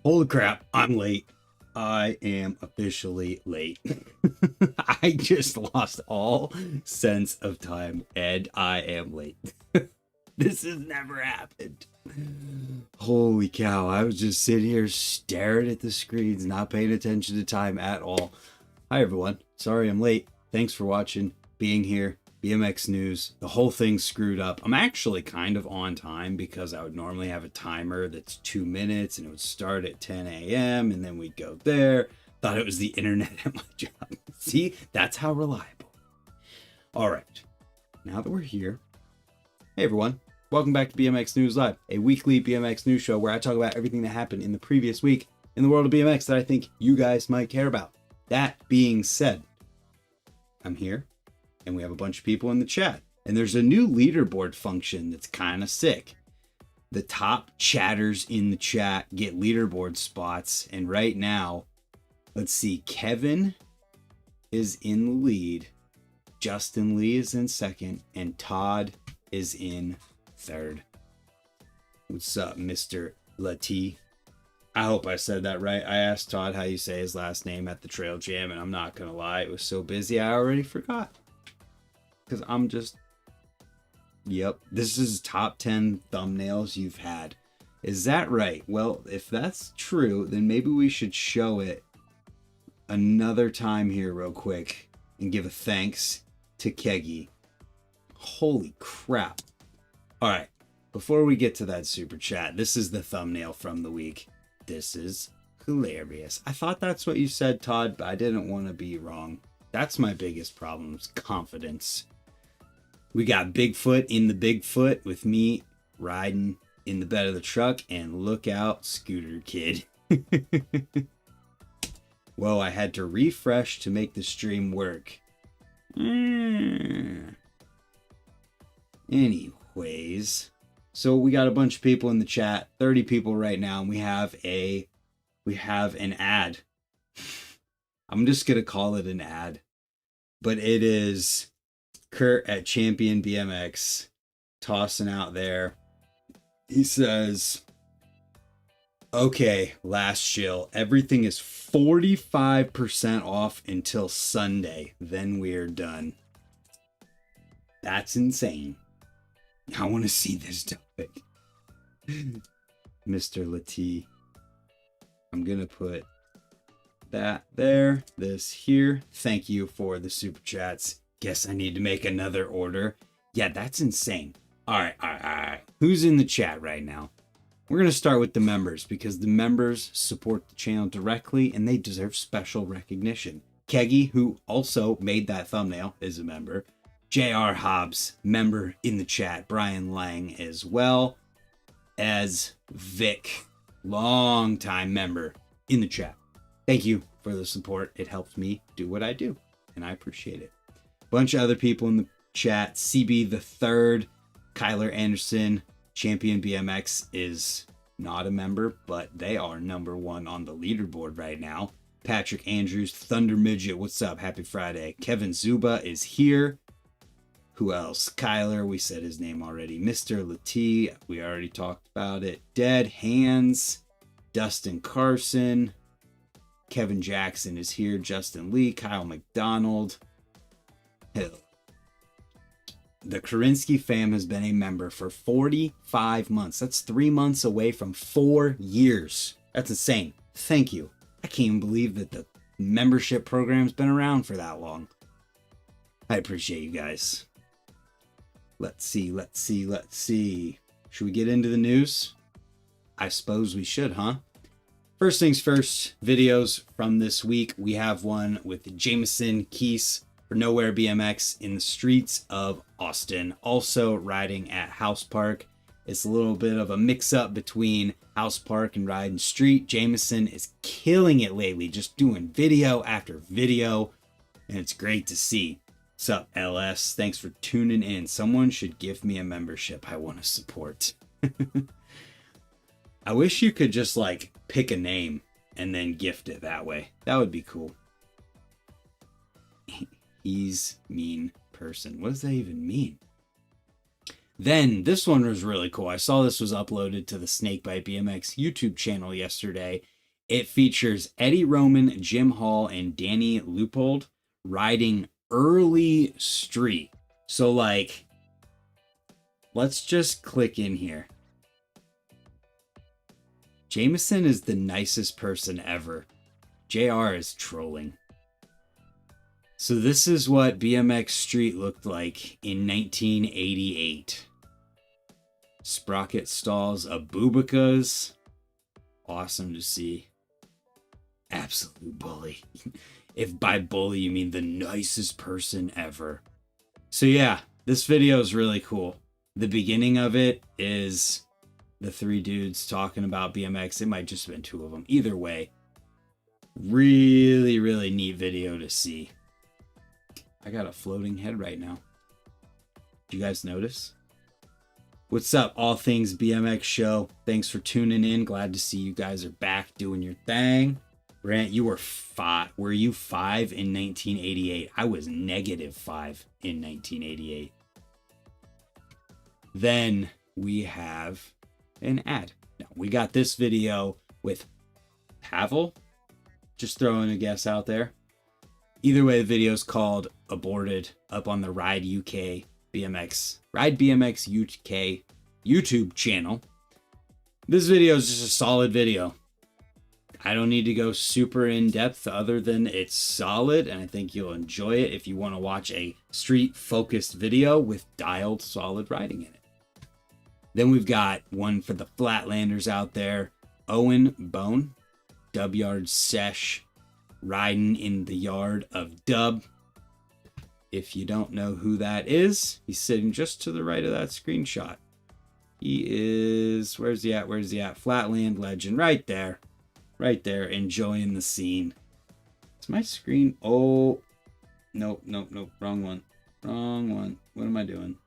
Holy crap, I'm late. I am officially late. I just lost all sense of time and I am late. This has never happened. Holy cow, I was just sitting here staring at the screens, not paying attention to time at all. Hi everyone, sorry I'm late. Thanks for watching, being here. BMX news, the whole thing's screwed up. I'm actually kind of on time because I would normally have a timer that's 2 minutes and it would start at 10 a.m. and then we'd go there. Thought it was the internet at my job. See, that's how reliable. All right, now that we're here, hey everyone, welcome back to BMX News Live, a weekly BMX news show where I talk about everything that happened in the previous week in the world of BMX that I think you guys might care about. That being said, I'm here. And we have a bunch of people in the chat. And there's a new leaderboard function that's kind of sick. The top chatters in the chat get leaderboard spots. And right now, let's see, Kevin is in the lead. Justin Lee is in second. And Todd is in third. What's up, Mr. Lati? I hope I said that right. I asked Todd how you say his last name at the Trail Jam. And I'm not going to lie, it was so busy I already forgot. Because I'm just, yep, this is top 10 thumbnails you've had. Is that right? Well, if that's true, then maybe we should show it another time here real quick and give a thanks to Keggy. Holy crap. All right, before we get to that super chat, this is the thumbnail from the week. This is hilarious. I thought that's what you said, Todd, but I didn't want to be wrong. That's my biggest problem, is confidence. We got Bigfoot in the Bigfoot with me riding in the bed of the truck, and look out, Scooter Kid. Whoa, I had to refresh to make the stream work. Anyways, so we got a bunch of people in the chat, 30 people right now, and we have an ad. I'm just going to call it an ad, but it is Kurt at Champion BMX tossing out there. He says, okay, last chill. Everything is 45% off until Sunday. Then we're done. That's insane. I want to see this topic. Mr. Lati. I'm going to put that there, this here. Thank you for the super chats. Guess I need to make another order. Yeah, that's insane. All right. Who's in the chat right now? We're going to start with the members because the members support the channel directly and they deserve special recognition. Keggy, who also made that thumbnail, is a member. J.R. Hobbs, member in the chat. Brian Lang as well as Vic, long-time member in the chat. Thank you for the support. It helps me do what I do, and I appreciate it. Bunch of other people in the chat. CB the Third, Kyler Anderson, Champion BMX is not a member, but they are number one on the leaderboard right now. Patrick Andrews, Thunder Midget, what's up? Happy Friday. Kevin Zuba is here. Who else? Kyler, we said his name already. Mr. Lati, we already talked about it. Dead Hands, Dustin Carson, Kevin Jackson is here. Justin Lee, Kyle McDonald. Hill. The Karinsky fam has been a member for 45 months. That's 3 months away from 4 years. That's insane. Thank you. I can't even believe that the membership program's been around for that long. I appreciate you guys. Let's see. Should we get into the news? I suppose we should, huh? First things first, videos from this week. We have one with Jameson Keese for Nowhere BMX in the streets of Austin. Also riding at House Park. It's a little bit of a mix-up between House Park and riding street. Jameson is killing it lately, just doing video after video, and it's great to see. What's up, LS? Thanks for tuning in. Someone should give me a membership. I want to support. I wish you could just like pick a name and then gift it that way. That would be cool. He's mean person. What does that even mean? Then this one was really cool. I saw this was uploaded to the Snakebite BMX YouTube channel yesterday. It features Eddie Roman, Jim Hall, and Danny Leupold riding early street. So like, let's just click in here. Jameson is the nicest person ever. JR is trolling. So this is what BMX Street looked like in 1988. Sprocket stalls, Abubicas. Awesome to see. Absolute bully. If by bully you mean the nicest person ever. So yeah, this video is really cool. The beginning of it is the three dudes talking about BMX. It might just have been two of them. Either way, really, really neat video to see. I got a floating head right now. Did you guys notice? What's up, all things BMX show? Thanks for tuning in. Glad to see you guys are back doing your thing. Grant, you were 5. Were you 5 in 1988? I was -5 in 1988. Then we have an ad. Now, we got this video with Pavel. Just throwing a guess out there. Either way, the video is called Aborted, up on the Ride BMX UK YouTube channel. This video is just a solid video. I don't need to go super in depth other than it's solid, and I think you'll enjoy it if you want to watch a street focused video with dialed solid riding in it. Then we've got one for the Flatlanders out there. Owen Bone, Dub Yard Sesh, riding in the yard of Dub. If you don't know who that is, he's sitting just to the right of that screenshot. He is, where's he at? Flatland Legend, right there, enjoying the scene. Is my screen, oh, nope, wrong one. What am I doing?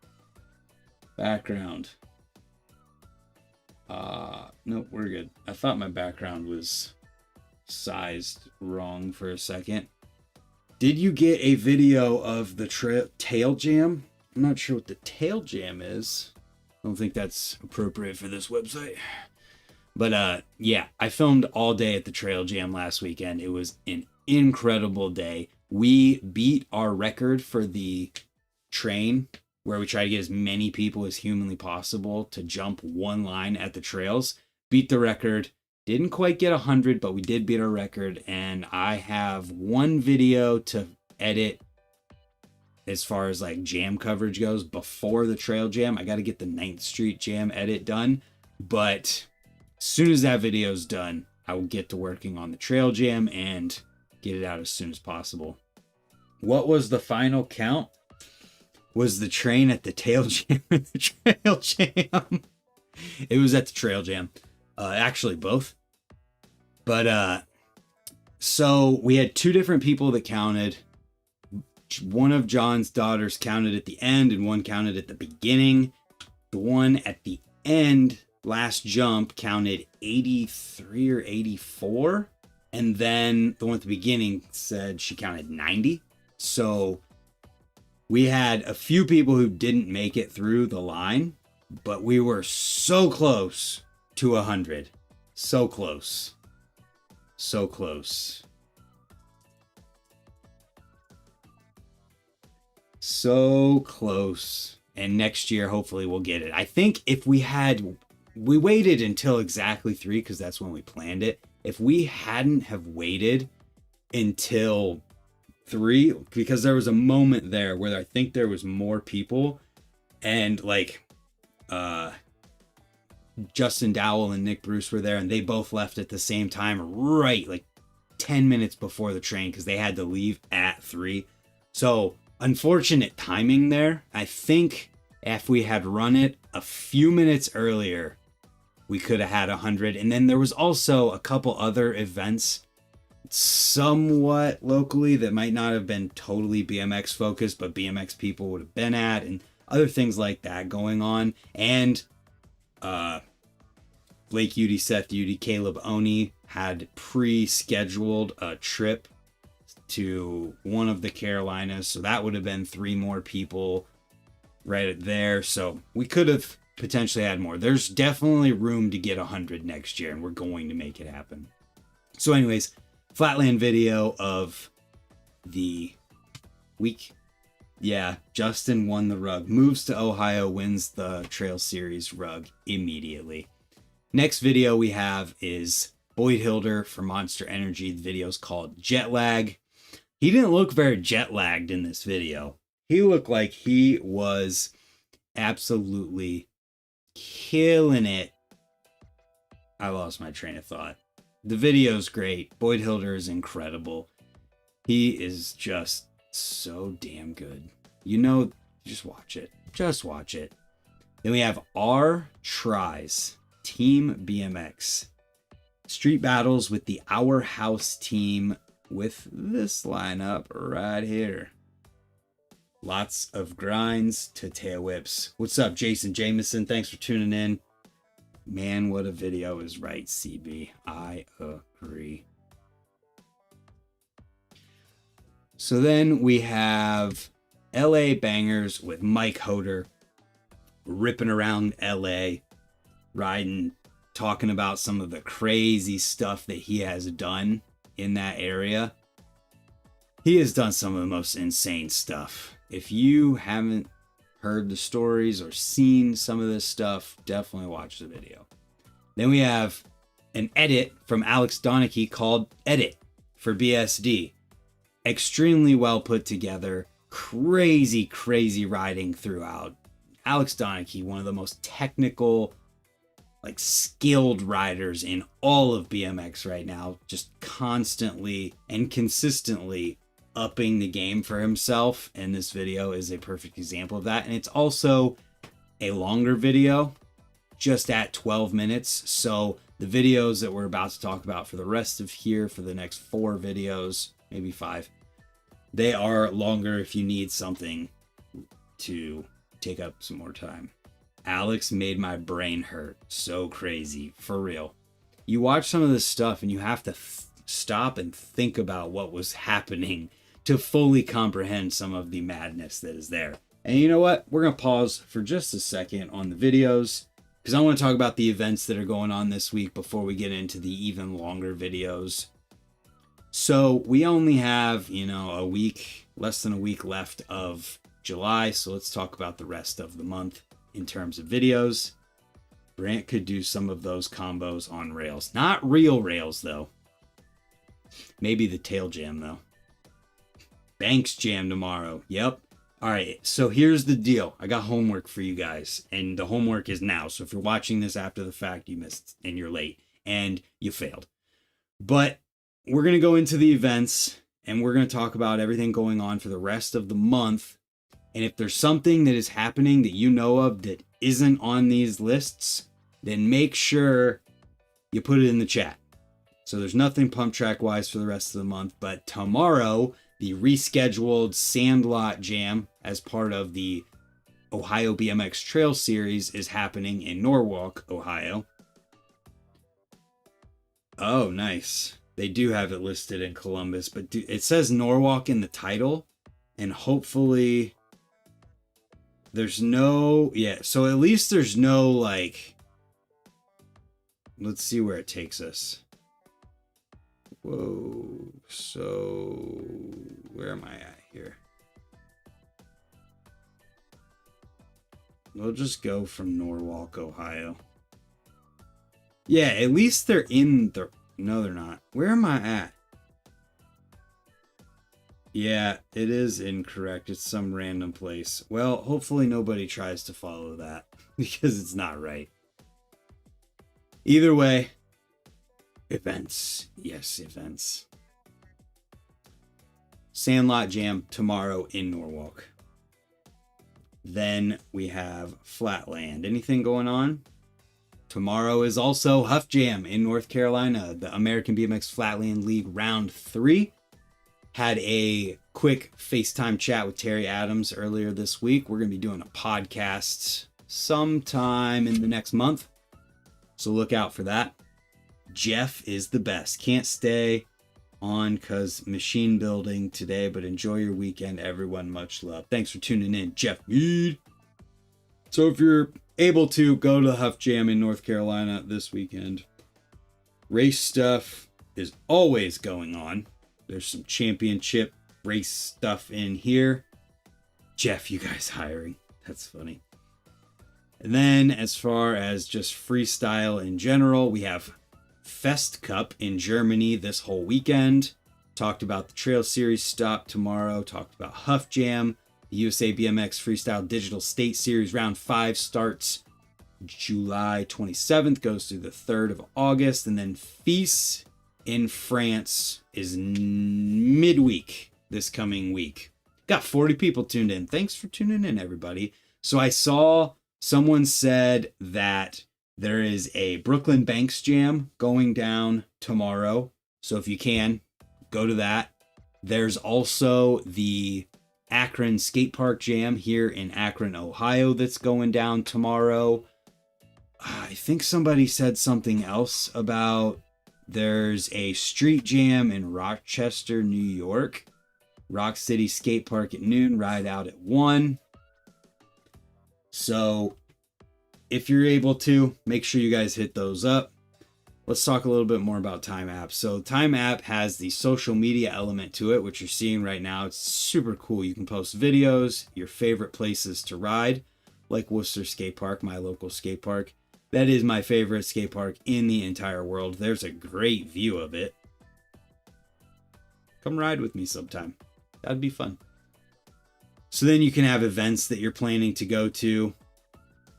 Background. Nope, we're good. I thought my background was sized wrong for a second. Did you get a video of the tail jam? I'm not sure what the tail jam is. I don't think that's appropriate for this website. But yeah, I filmed all day at the trail jam last weekend. It was an incredible day. We beat our record for the train, where we try to get as many people as humanly possible to jump one line at the trails. Beat the record. Didn't quite get 100, but we did beat our record. And I have one video to edit as far as like jam coverage goes before the trail jam. I got to get the 9th Street jam edit done. But as soon as that video is done, I will get to working on the trail jam and get it out as soon as possible. What was the final count? Was the train at the tail jam or the trail jam? It was at the trail jam. Actually, both. But so we had 2 different people that counted. One of John's daughters counted at the end and one counted at the beginning. The one at the end, last jump, counted 83 or 84. And then the one at the beginning said she counted 90. So we had a few people who didn't make it through the line, but we were so close to 100. So close. So close. So close. And next year, hopefully we'll get it. I think if we waited until exactly 3, because that's when we planned it. If we hadn't have waited until 3, because there was a moment there where I think there was more people, and like Justin Dowell and Nick Bruce were there, and they both left at the same time, right like 10 minutes before the train, because they had to leave at 3. So unfortunate timing there. I think if we had run it a few minutes earlier, we could have had 100. And then there was also a couple other events somewhat locally that might not have been totally BMX focused, but BMX people would have been at, and other things like that going on. And Blake Udy, Seth Udy, Caleb Oni had pre-scheduled a trip to one of the Carolinas, so that would have been 3 more people right there. So we could have potentially had more. There's definitely room to get 100 next year, and we're going to make it happen. So anyways, Flatland video of the week. Yeah, Justin won the rug. Moves to Ohio, wins the Trail Series rug immediately. Next video we have is Boyd Hilder for Monster Energy. The video is called Jet Lag. He didn't look very jet lagged in this video. He looked like he was absolutely killing it. I lost my train of thought. The video's great. Boyd Hilder is incredible. He is just so damn good. You know, just watch it. Just watch it. Then we have R Tries, Team BMX. Street battles with the Our House team with this lineup right here. Lots of grinds to tail whips. What's up, Jason Jameson? Thanks for tuning in. Man, what a video is right, CB. I agree. So then we have LA Bangers with Mike Hoder ripping around LA, riding, talking about some of the crazy stuff that he has done in that area. He has done some of the most insane stuff. If you haven't heard the stories or seen some of this stuff, definitely watch the video. Then we have an edit from Alex Donachie called Edit for BSD. Extremely well put together. Crazy riding throughout. Alex Donachie, one of the most technical, like skilled riders in all of BMX right now, just constantly and consistently upping the game for himself, and this video is a perfect example of that. And it's also a longer video, just at 12 minutes. So the videos that we're about to talk about for the rest of here, for the next 4 videos, maybe 5, they are longer if you need something to take up some more time. Alex made my brain hurt so crazy, for real. You watch some of this stuff and you have to stop and think about what was happening to fully comprehend some of the madness that is there. And you know what? We're going to pause for just a second on the videos, because I want to talk about the events that are going on this week before we get into the even longer videos. So we only have, a week, less than a week left of July. So let's talk about the rest of the month in terms of videos. Brant could do some of those combos on rails. Not real rails, though. Maybe the tail jam, though. Banks jam tomorrow. Yep. All right. So here's the deal. I got homework for you guys. And the homework is now. So if you're watching this after the fact, you missed and you're late and you failed. But we're going to go into the events and we're going to talk about everything going on for the rest of the month. And if there's something that is happening that you know of that isn't on these lists, then make sure you put it in the chat. So there's nothing pump track wise for the rest of the month, but tomorrow, the rescheduled Sandlot Jam as part of the Ohio BMX Trail Series is happening in Norwalk, Ohio. Oh, nice. They do have it listed in Columbus, but it says Norwalk in the title, and hopefully there's no, so at least there's no, let's see where it takes us. Whoa, so where am I at here? We'll just go from Norwalk, Ohio. Yeah, at least they're in the, no, they're not. Where am I at? Yeah, it is incorrect. It's some random place. Well, hopefully nobody tries to follow that because it's not right. Either way, events. Yes, events. Sandlot Jam tomorrow in Norwalk. Then we have Flatland. Anything going on? Tomorrow is also Huff Jam in North Carolina. The American BMX Flatland League Round 3. Had a quick FaceTime chat with Terry Adams earlier this week. We're going to be doing a podcast sometime in the next month, so look out for that. Jeff is the best. Can't stay on because machine building today, but enjoy your weekend, everyone. Much love. Thanks for tuning in, Jeff Mead. So if you're able to, go to Huff Jam in North Carolina this weekend. Race stuff. is always going on. There's some championship race stuff in here. Jeff, you guys hiring. That's funny. And then as far as just freestyle in general, we have Fest Cup in Germany this whole weekend. Talked about the Trail Series stop tomorrow. Talked about Huff Jam. The USA BMX Freestyle Digital State Series Round 5 starts July 27th, goes through the 3rd of August. And then FIS in France is midweek this coming week. Got 40 people tuned in. Thanks for tuning in, everybody. So I saw someone said that there is a Brooklyn Banks Jam going down tomorrow. So if you can, go to that. There's also the Akron Skate Park Jam here in Akron, Ohio that's going down tomorrow. I think somebody said something else about there's a street jam in Rochester, New York. Rock City Skate Park at noon, ride out at 1. So if you're able to, make sure you guys hit those up. Let's talk a little bit more about Time App. So Time App has the social media element to it, which you're seeing right now. It's super cool. You can post videos, your favorite places to ride, like Worcester Skate Park, my local skate park. That is my favorite skate park in the entire world. There's a great view of it. Come ride with me sometime. That'd be fun. So then you can have events that you're planning to go to.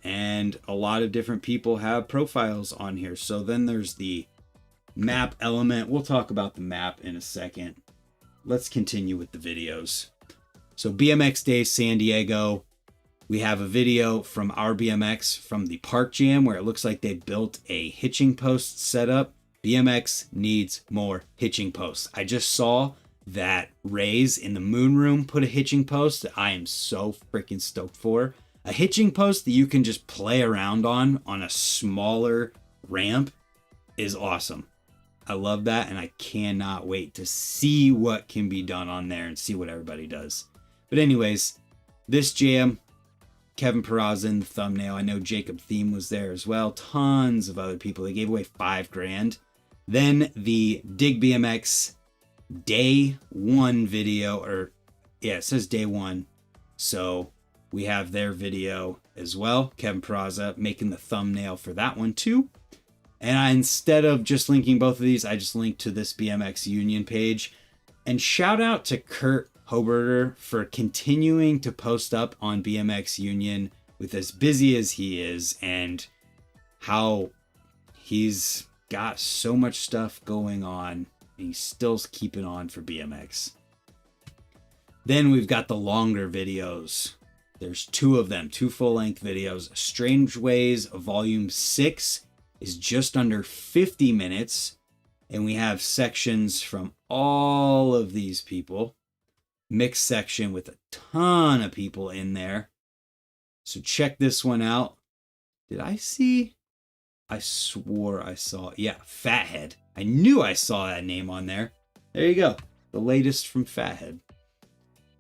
And a lot of different people have profiles on here. So then there's the map element. We'll talk about the map in a second. Let's continue with the videos. So BMX Day San Diego. We have a video from our BMX from the Park Jam where it looks like they built a hitching post setup. BMX needs more hitching posts. I just saw that Ray's in the Moon Room put a hitching post that I am so freaking stoked for. A hitching post that you can just play around on a smaller ramp is awesome. I love that, and I cannot wait to see what can be done on there and see what everybody does. But anyways, this jam, Kevin Peraza in the thumbnail. I know Jacob Thiem was there as well. Tons of other people. They gave away $5,000. Then the Dig BMX Day 1 video, or yeah, it says Day 1. So we have their video as well. Kevin Peraza making the thumbnail for that one too. And instead of just linking both of these, I just linked to this BMX Union page. And shout out to Kurt Hoberger for continuing to post up on BMX Union with as busy as he is and how he's got so much stuff going on. And he's still keeping on for BMX. Then we've got the longer videos. There's 2 of them, 2 full-length videos. Strange Ways Volume 6 is just under 50 minutes. And we have sections from all of these people. Mixed section with a ton of people in there. So check this one out. Did I see? I swore I saw, yeah, Fathead. I knew I saw that name on there. There you go. The latest from Fathead.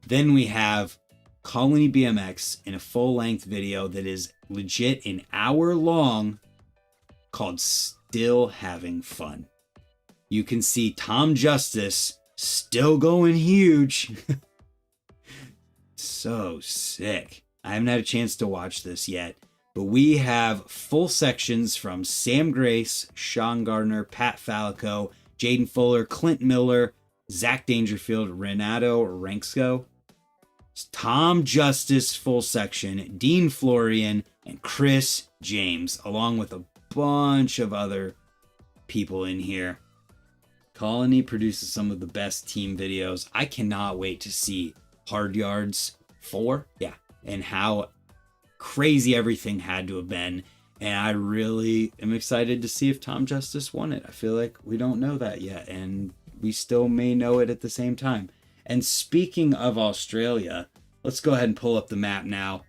Then we have Colony BMX in a full-length video that is legit an hour long called Still Having Fun. You can see Tom Justice still going huge. So sick. I haven't had a chance to watch this yet, but we have full sections from Sam Grace, Sean Gardner, Pat Falco, Jaden Fuller, Clint Miller, Zach Dangerfield, Renato Ranksco, Tom Justice full section, Dean Florian, and Chris James, along with a bunch of other people in here. Colony produces some of the best team videos. I cannot wait to see Hard Yards 4. Yeah. And how crazy everything had to have been. And I really am excited to see if Tom Justice won it. I feel like we don't know that yet. And we still may know it at the same time. And speaking of Australia, let's go ahead and pull up the map now.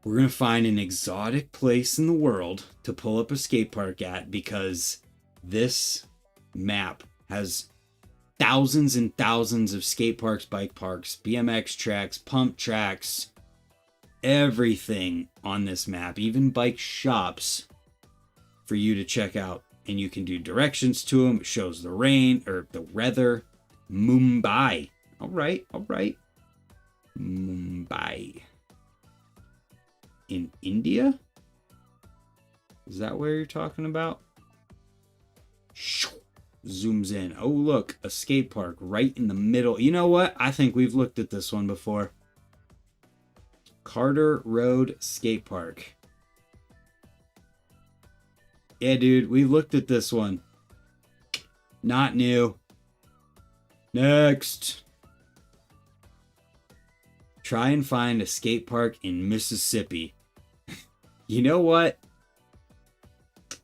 We're going to find an exotic place in the world to pull up a skate park at, because this map has thousands and thousands of skate parks, bike parks, BMX tracks, pump tracks, everything on this map, even bike shops for you to check out and you can do directions to them. It shows the rain or the weather. Mumbai. All right. Mumbai. In India? Is that where you're talking about? Zooms in. Oh, look, a skate park right in the middle. You know what? I think we've looked at this one before. Carter Road Skate Park. Yeah, dude, we looked at this one. Not new. Next. Try and find a skate park in Mississippi. You know what?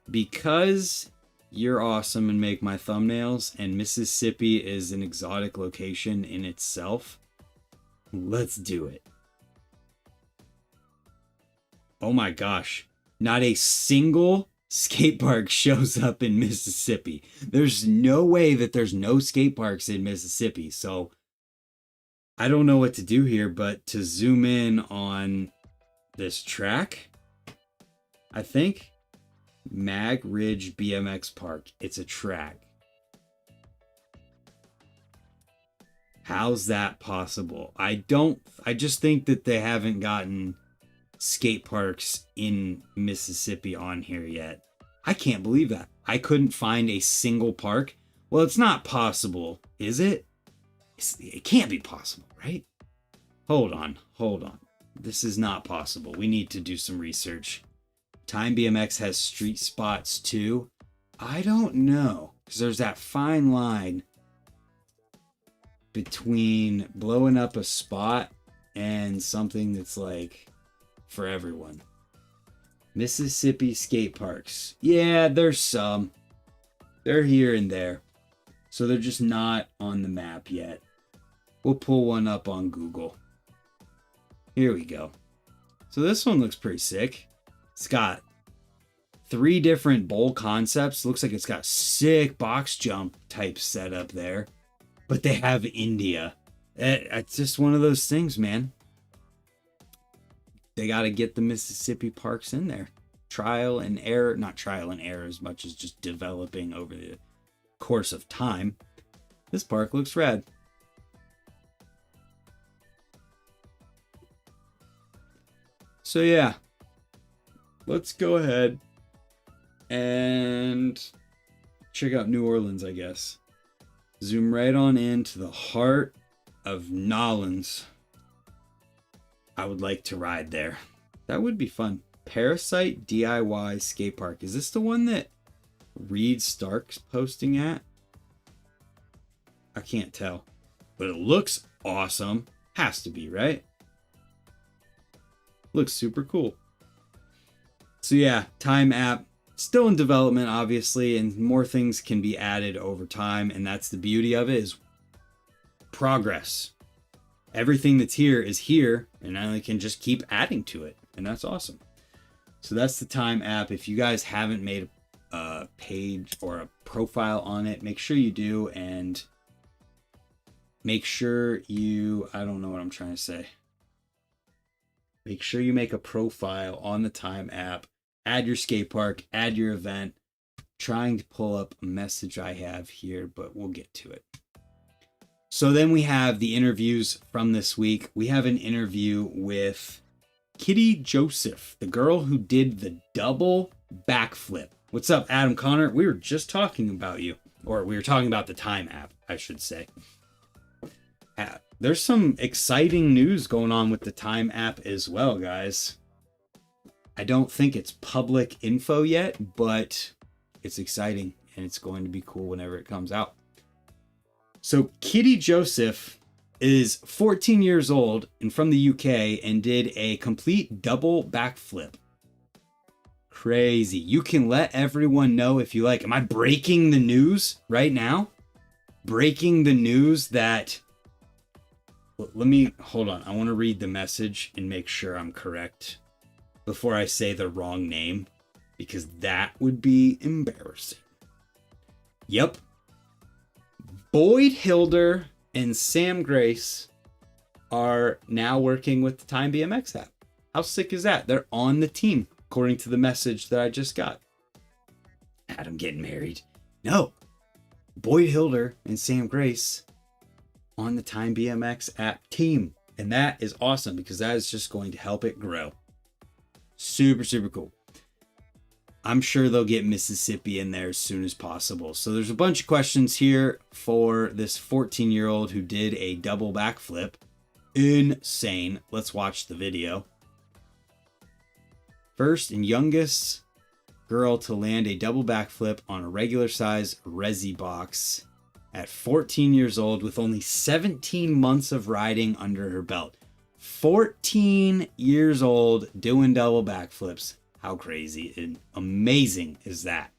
Because you're awesome and make my thumbnails, and Mississippi is an exotic location in itself, let's do it. Oh my gosh. Not a single skate park shows up in Mississippi. There's no way that there's no skate parks in Mississippi. So I don't know what to do here, but to zoom in on this track, I think Mag Ridge BMX Park. It's a track. How's that possible? I just think that they haven't gotten skate parks in Mississippi on here yet. I can't believe that. I couldn't find a single park. Well, it's not possible, is it? It can't be possible, right? Hold on. This is not possible. We need to do some research. Time BMX has street spots too. I don't know, because there's that fine line between blowing up a spot and something that's like for everyone. Mississippi skate parks. Yeah, there's some. They're here and there. So they're just not on the map yet. We'll pull one up on Google. Here we go. So this one looks pretty sick. It's got 3 different bowl concepts. Looks like it's got sick box jump type setup there. But they have India. It's just one of those things, man. They got to get the Mississippi parks in there. Trial and error. Not trial and error as much as just developing over the course of time. This park looks rad. So yeah, let's go ahead and check out New Orleans, I guess. Zoom right on into the heart of Nolans. I would like to ride there. That would be fun. Parasite DIY Skate Park. Is this the one that Reed Stark's posting at? I can't tell, but it looks awesome. Has to be, right? Looks super cool. So yeah, Time app still in development, obviously, and more things can be added over time, and that's the beauty of it, is progress. Everything that's here is here, and I can just keep adding to it, and that's awesome. So that's the Time app. If you guys haven't made a page or a profile on it, make sure you do, and make sure you, I don't know what I'm trying to say. Make sure you make a profile on the Time app, add your skate park, add your event. Trying to pull up a message I have here, but we'll get to it. So then we have the interviews from this week. We have an interview with Kitty Joseph, the girl who did the double backflip. What's up, Adam Connor? We were just talking about you, or we were talking about the Time app, I should say. There's some exciting news going on with the Time app as well, guys. I don't think it's public info yet, but it's exciting and it's going to be cool whenever it comes out. So Kitty Joseph is 14 years old and from the UK and did a complete double backflip. Crazy. You can let everyone know if you like. Am I breaking the news right now? Breaking the news that... Let me, hold on. I want to read the message and make sure I'm correct before I say the wrong name, because that would be embarrassing. Yep. Boyd Hilder and Sam Grace are now working with the Time BMX app. How sick is that? They're on the team, according to the message that I just got. Adam getting married. No. Boyd Hilder and Sam Grace on the Time BMX app team. And that is awesome because that is just going to help it grow. Super, super cool. I'm sure they'll get Mississippi in there as soon as possible. So there's a bunch of questions here for this 14-year-old who did a double backflip. Insane. Let's watch the video. First and youngest girl to land a double backflip on a regular size Resi box at 14 years old with only 17 months of riding under her belt. 14 years old doing double backflips. How crazy and amazing is that?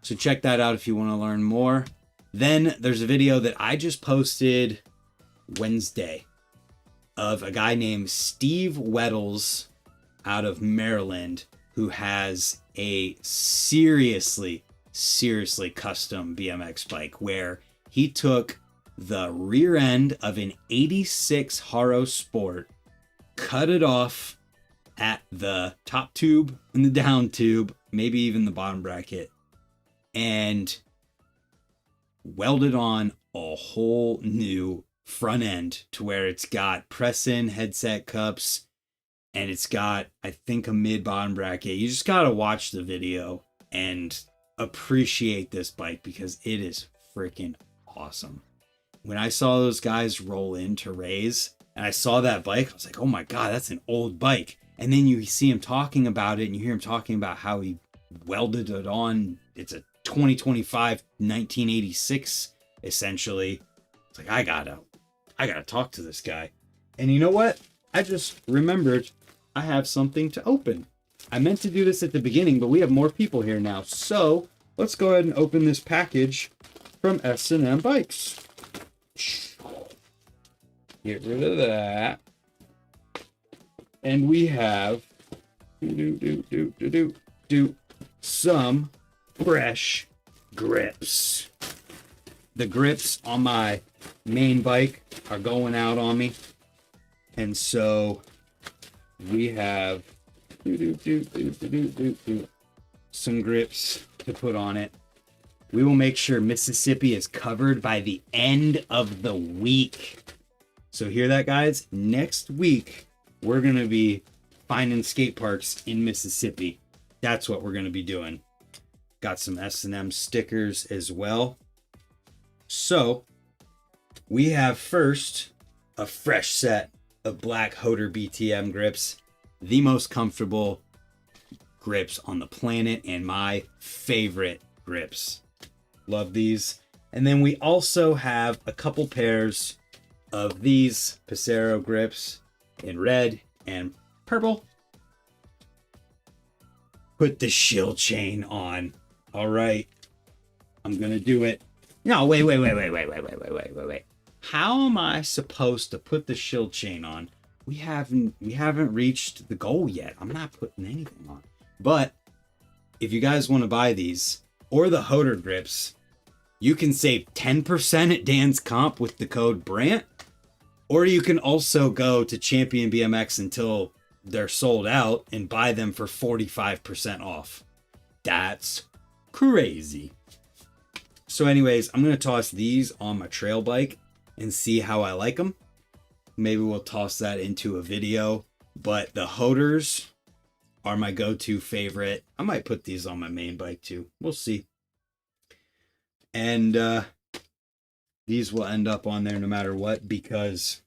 So check that out if you want to learn more. Then there's a video that I just posted Wednesday of a guy named Steve Wedles out of Maryland who has a seriously custom BMX bike where he took the rear end of an 86 Haro Sport, cut it off at the top tube and the down tube, maybe even the bottom bracket, and welded on a whole new front end to where it's got press-in headset cups and it's got, I think, a mid-bottom bracket. You just gotta watch the video and appreciate this bike because it is freaking awesome. When I saw those guys roll in to raise and I saw that bike, I was like, oh my God, that's an old bike. And then you see him talking about it and you hear him talking about how he welded it on. It's a 2025 1986, essentially. It's like, I gotta talk to this guy. And you know what? I just remembered I have something to open. I meant to do this at the beginning, but we have more people here now. So let's go ahead and open this package from S&M Bikes. Get rid of that. And we have some fresh grips. The grips on my main bike are going out on me. And so we have some grips to put on it. We will make sure Mississippi is covered by the end of the week. So hear that, guys? Next week, we're going to be finding skate parks in Mississippi. That's what we're going to be doing. Got some S&M stickers as well. So we have first a fresh set of black Hilder BTM grips. The most comfortable grips on the planet and my favorite grips. Love these. And then we also have a couple pairs of these Passero grips in red and purple. Put the shield chain on. All right. I'm going to do it. No, wait. How am I supposed to put the shield chain on? We haven't reached the goal yet. I'm not putting anything on. But if you guys want to buy these or the Hilder grips, you can save 10% at Dan's Comp with the code Brant. Or you can also go to Champion BMX until they're sold out and buy them for 45% off. That's crazy. So anyways, I'm going to toss these on my trail bike and see how I like them. Maybe we'll toss that into a video. But the Hilders are my go-to favorite. I might put these on my main bike too. We'll see. And these will end up on there no matter what because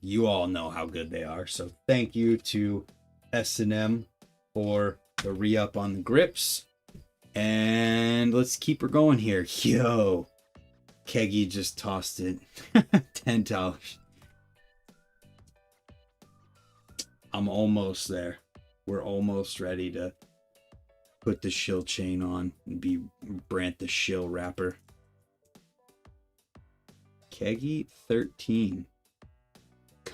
you all know how good they are. So thank you to S&M for the re-up on the grips. And let's keep her going here. Yo, Keggy just tossed it. $10. I'm almost there. We're almost ready to put the shill chain on and be Brant the shill wrapper. Keggy 13.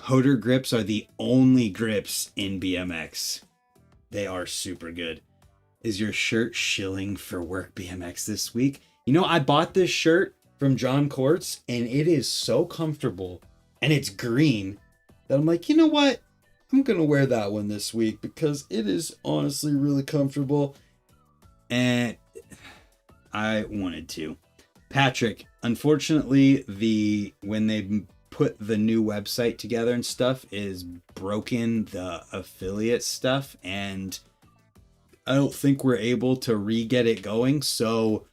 Hilder grips are the only grips in BMX. They are super good. Is your shirt shilling for work BMX this week? You know, I bought this shirt from John Courts and it is so comfortable and it's green that I'm like, you know what? I'm going to wear that one this week because it is honestly really comfortable. And I wanted to. Patrick, unfortunately, when they put the new website together and stuff, is broken the affiliate stuff, and I don't think we're able to re-get it going. So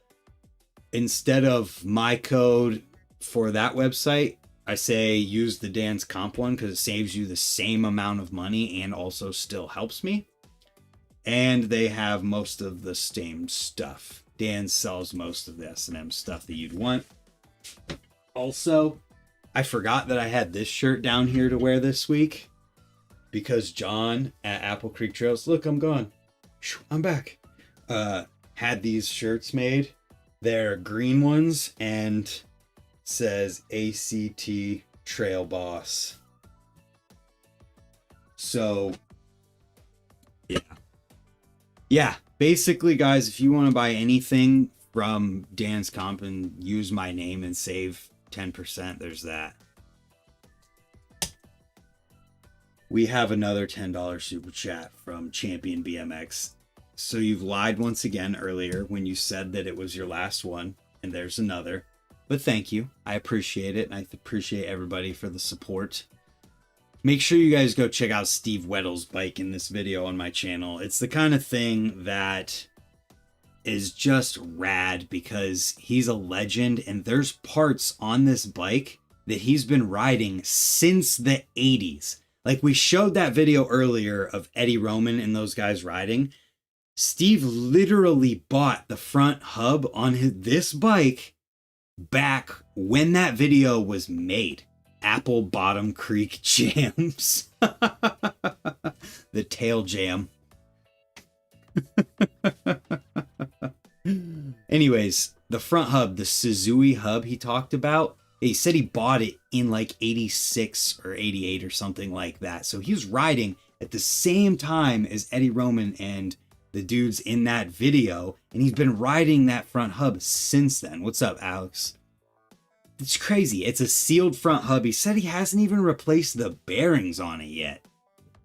instead of my code for that website, I say use the Dan's Comp one because it saves you the same amount of money and also still helps me. And they have most of the same stuff. Dan sells most of the S&M stuff that you'd want. Also, I forgot that I had this shirt down here to wear this week because John at Apple Creek Trails, look, I'm gone. I'm back. Had these shirts made. They're green ones and says ACT Trail Boss. So, yeah. Basically, guys, if you want to buy anything from Dan's Comp and use my name and save 10%, there's that. We have another $10 super chat from Champion BMX. So you've lied once again earlier when you said that it was your last one, and there's another. But thank you. I appreciate it, and I appreciate everybody for the support. Make sure you guys go check out Steve Wedles' bike in this video on my channel. It's the kind of thing that is just rad because he's a legend, and there's parts on this bike that he's been riding since the 80s. Like we showed that video earlier of Eddie Roman and those guys riding. Steve literally bought the front hub on this bike back when that video was made. Apple Bottom Creek Jams. The tail jam. Anyways, the front hub, the Suzui hub he talked about, he said he bought it in like 86 or 88 or something like that. So he was riding at the same time as Eddie Roman and the dudes in that video, and he's been riding that front hub since then. What's up, Alex? It's crazy. It's a sealed front hub. He said he hasn't even replaced the bearings on it yet.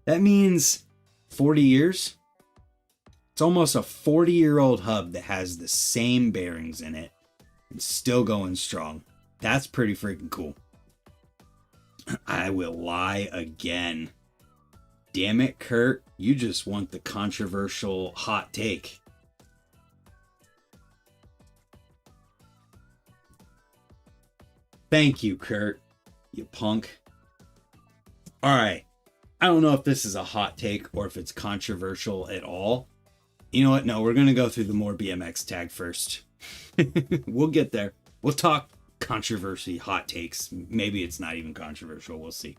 That means 40 years? It's almost a 40-year-old hub that has the same bearings in it and still going strong. That's pretty freaking cool. I will lie again. Damn it, Kurt. You just want the controversial hot take. Thank you, Kurt. You punk. Alright. I don't know if this is a hot take or if it's controversial at all. You know what? No, we're going to go through the more BMX tag first. We'll get there. We'll talk controversy, hot takes. Maybe it's not even controversial. We'll see.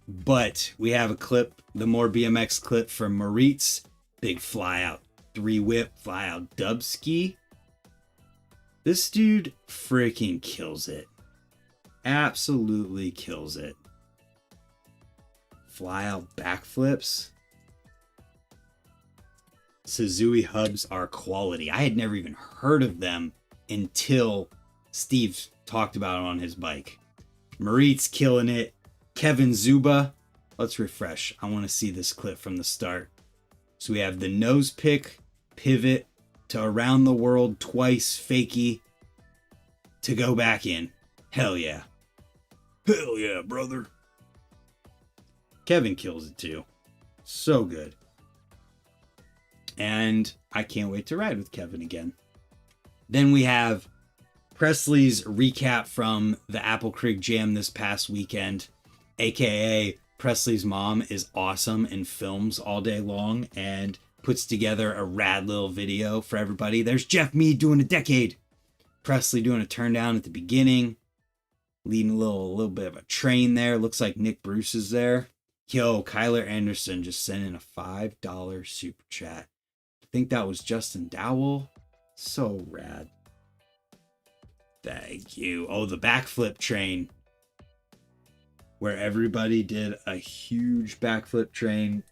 But we have a clip, the more BMX clip from Moritz. Big fly out 3-whip, fly out dub ski. This dude freaking kills it. Absolutely kills it. Fly out backflips. Suzui hubs are quality. I had never even heard of them until Steve talked about it on his bike. Moritz killing it. Kevin Zuba. Let's refresh. I want to see this clip from the start. So we have the nose pick, pivot to around the world twice, fakie to go back in. Hell yeah. Hell yeah, brother. Kevin kills it too. So good. And I can't wait to ride with Kevin again. Then we have Presley's recap from the Apple Creek Jam this past weekend. AKA Presley's mom is awesome and films all day long and puts together a rad little video for everybody. There's Jeff Mead doing a decade. Presley doing a turn down at the beginning. Leading a little bit of a train there. Looks like Nick Bruce is there. Yo, Kyler Anderson just sent in a $5 super chat. I think that was Justin Dowell. So rad. Thank you. Oh, the backflip train. Where everybody did a huge backflip train.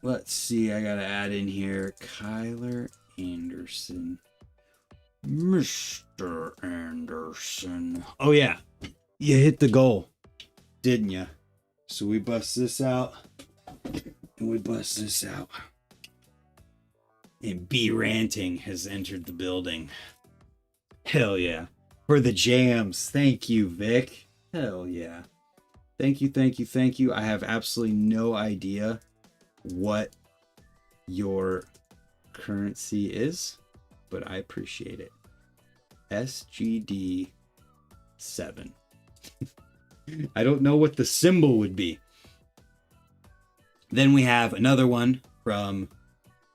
Let's see. I got to add in here. Kyler Anderson. Mr. Anderson. Oh, yeah. You hit the goal. Didn't you? So we bust this out. And we bust this out. And B Ranting has entered the building. Hell yeah. For the jams. Thank you, Vic. Hell yeah. Thank you, thank you, thank you. I have absolutely no idea what your currency is, but I appreciate it. SGD 7. I don't know what the symbol would be. Then we have another one from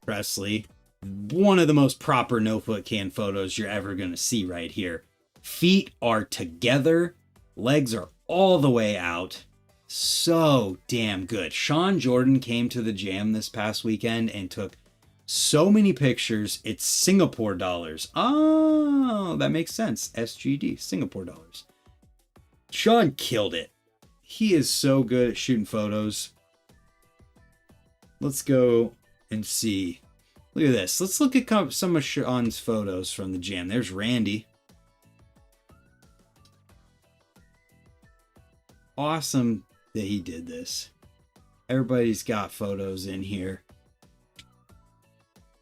Presley. One of the most proper no foot can photos you're ever going to see right here. Feet are together. Legs are all the way out. So damn good. Sean Jordan came to the jam this past weekend and took so many pictures. It's Singapore dollars. Oh, that makes sense. SGD, Singapore dollars. Sean killed it. He is so good at shooting photos. Let's go and see. Look at this. Let's look at some of Sean's photos from the jam. There's Randy. Awesome that he did this. Everybody's got photos in here.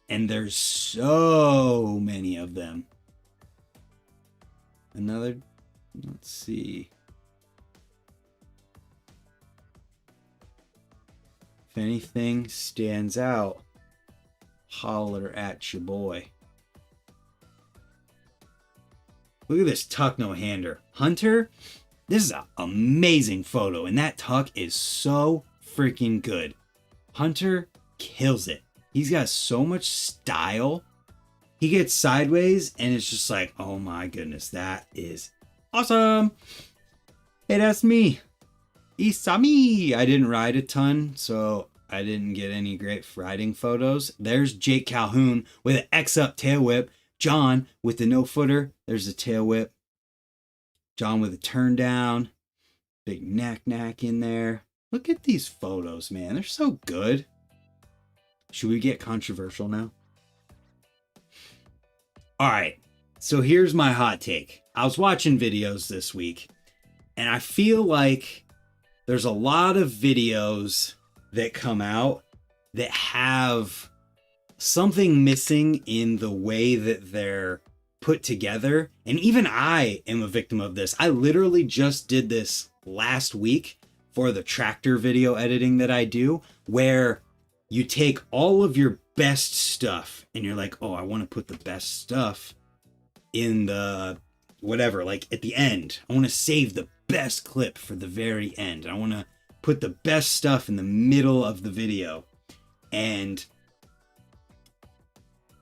And there's so many of them. Another, let's see. If anything stands out, holler at your boy. Look at this tuck no-hander. Hunter, this is an amazing photo, and that tuck is so freaking good. Hunter kills it. He's got so much style. He gets sideways, and it's just like, oh my goodness, that is awesome. Hey, that's me. Isami. I didn't ride a ton, so I didn't get any great riding photos. There's Jake Calhoun with an X-up tail whip. John with the no-footer. There's a tail whip. John with a turn down. Big knack in there. Look at these photos, man. They're so good. Should we get controversial now? All right. So here's my hot take. I was watching videos this week, and I feel like there's a lot of videos that come out that have something missing in the way that they're put together. And even I am a victim of this. I literally just did this last week for the tractor video editing that I do, where you take all of your best stuff and you're like, oh, I want to put the best stuff in the whatever, like at the end. I want to save the best clip for the very end. I want to put the best stuff in the middle of the video. And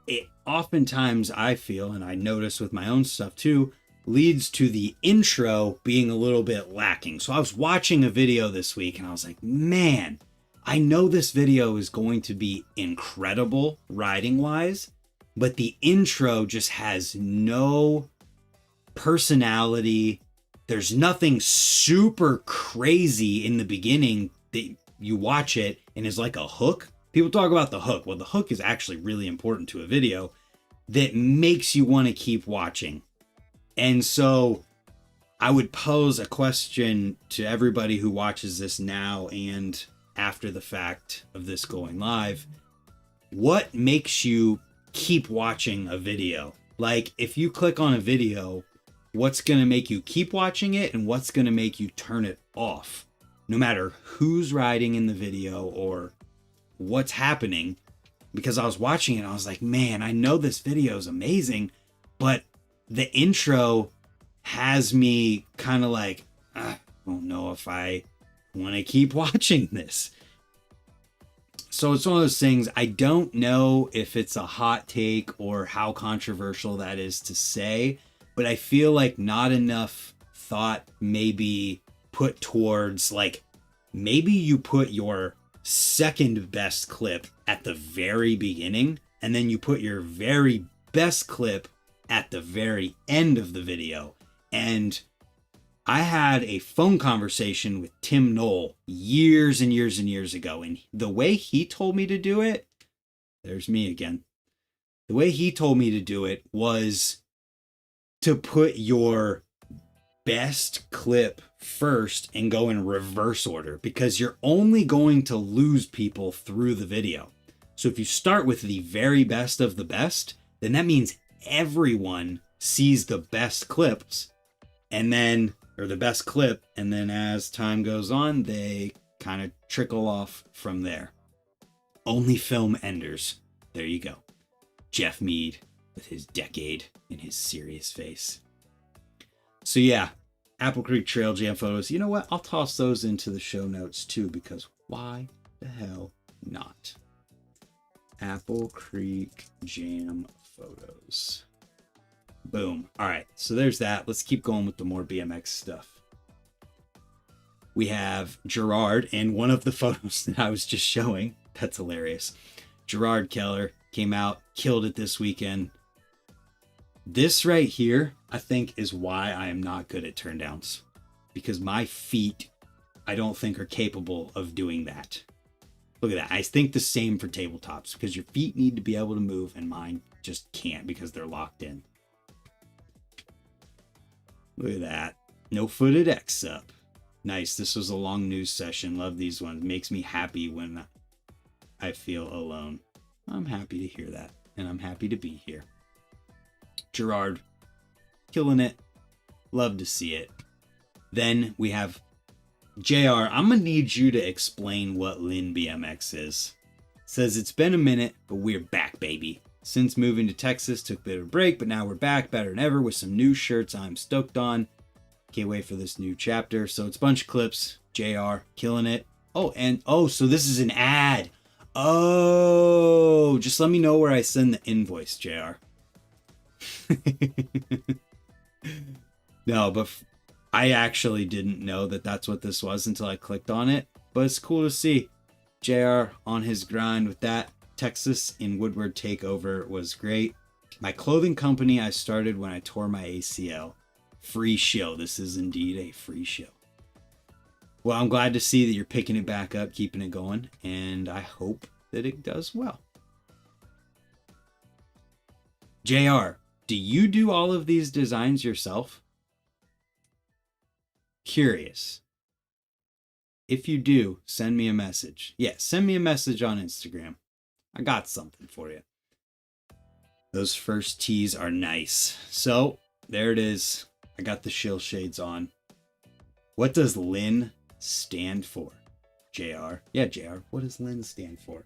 it oftentimes, I feel, and I notice with my own stuff too, leads to the intro being a little bit lacking. So I was watching a video this week and I was like, man, I know this video is going to be incredible riding wise, but the intro just has no personality. There's nothing super crazy in the beginning that you watch it and is like a hook. People talk about the hook. Well, the hook is actually really important to a video that makes you want to keep watching. And so I would pose a question to everybody who watches this now and after the fact of this going live. What makes you keep watching a video? Like, if you click on a video, what's going to make you keep watching it and what's going to make you turn it off? No matter who's riding in the video or what's happening. Because I was watching it, I was like, man, I know this video is amazing, but the intro has me kind of like, I don't know if I want to keep watching this. So it's one of those things. I don't know if it's a hot take or how controversial that is to say, but I feel like not enough thought may be put towards, like, maybe you put your second best clip at the very beginning and then you put your very best clip at the very end of the video. And I had a phone conversation with Tim Knoll years and years and years ago, and the way he told me to do it, there's me again. The way he told me to do it was to put your best clip first and go in reverse order, because you're only going to lose people through the video. So if you start with the very best of the best, then that means everyone sees the best clips and then, or the best clip, and then as time goes on, they kind of trickle off from there. Only film enders. There you go. Jeff Mead with his decade in his serious face. So yeah, Apple Creek Trail Jam photos. You know what? I'll toss those into the show notes too, because why the hell not? Apple Creek Jam photos. Boom. All right, so there's that. Let's keep going with the more BMX stuff. We have Gerard in one of the photos that I was just showing. That's hilarious. Gerard Keller came out, killed it this weekend. This right here, I think, is why I am not good at turndowns. Because my feet, I don't think, are capable of doing that. Look at that. I think the same for tabletops, because your feet need to be able to move and mine just can't because they're locked in. Look at that. No footed X up. Nice. This was a long news session. Love these ones. Makes me happy when I feel alone. I'm happy to hear that. And I'm happy to be here. Gerard, killing it. Love to see it. Then we have JR. I'm going to need you to explain what Lynn BMX is. Says it's been a minute, but we're back, baby. Since moving to Texas, took a bit of a break, but now we're back better than ever with some new shirts I'm stoked on. Can't wait for this new chapter. So it's a bunch of clips. JR, killing it. Oh, so this is an ad. Oh, just let me know where I send the invoice, JR. No, but I actually didn't know that that's what this was until I clicked on it. But it's cool to see JR on his grind with that. Texas in Woodward takeover was great. My clothing company I started when I tore my ACL. Free show. This is indeed a free show. Well, I'm glad to see that you're picking it back up, keeping it going, and I hope that it does well. JR, do you do all of these designs yourself? Curious. If you do, send me a message. Yeah, send me a message on Instagram. I got something for you. Those first tees are nice. So, there it is. I got the shill shades on. What does Lynn stand for? JR. Yeah, JR. What does Lynn stand for?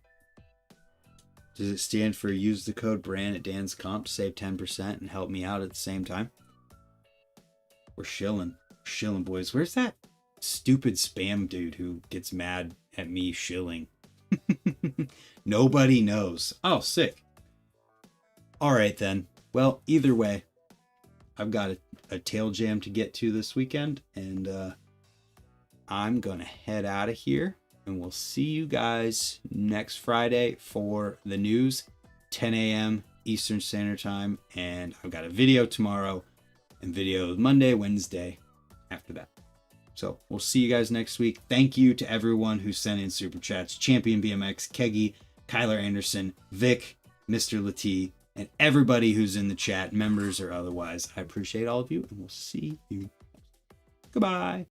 Does it stand for use the code BRAN at Dan's Comp to save 10% and help me out at the same time? We're shilling. Shilling, boys. Where's that stupid spam dude who gets mad at me shilling? Nobody knows. Oh, sick. All right, then. Well, either way, I've got a tail jam to get to this weekend, and I'm going to head out of here, and we'll see you guys next Friday for the news, 10 a.m. Eastern Standard Time, and I've got a video tomorrow and videos Monday, Wednesday after that. So we'll see you guys next week. Thank you to everyone who sent in super chats. Champion BMX, Keggy, Kyler Anderson, Vic, Mr. Lati, and everybody who's in the chat, members or otherwise. I appreciate all of you, and we'll see you. Goodbye.